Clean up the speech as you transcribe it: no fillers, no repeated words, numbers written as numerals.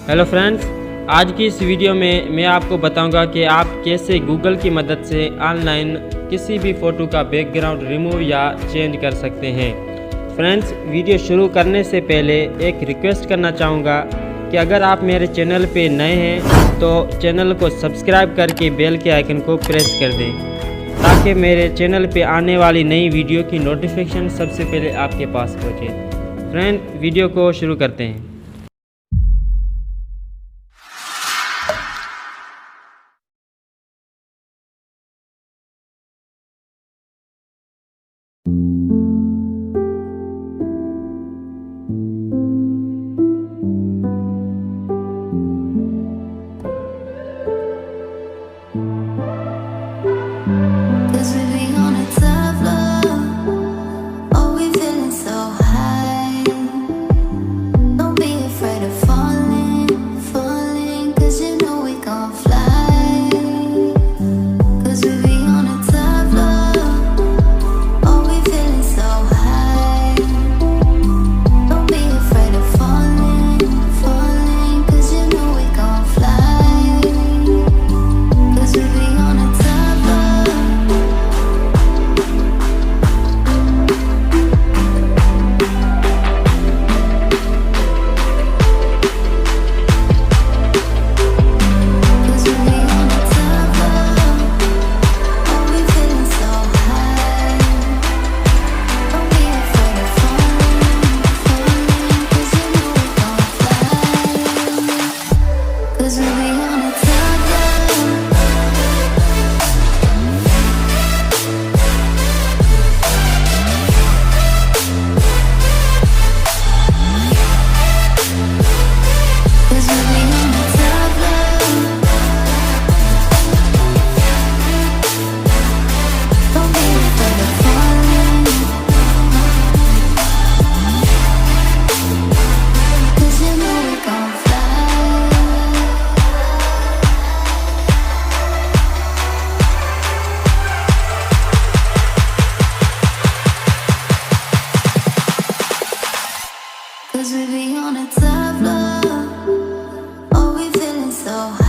Hello friends, आज की इस वीडियो में मैं आपको बताऊंगा कि आप कैसे गूगल की मदद से ऑनलाइन किसी भी फ़ोटो का बैकग्राउंड रिमूव या चेंज कर सकते हैं। फ्रेंड्स, वीडियो शुरू करने से पहले एक रिक्वेस्ट करना चाहूँगा कि अगर आप मेरे चैनल पे नए हैं तो चैनल को सब्सक्राइब करके बेल के आइकन को प्रेस कर दें ताकि मेरे चैनल पे आने वाली नई वीडियो की नोटिफिकेशन सबसे पहले आपके पास पहुँचे। फ्रेंड, वीडियो को शुरू करते हैं। Cause we be on a top floor. Oh, we feeling so high.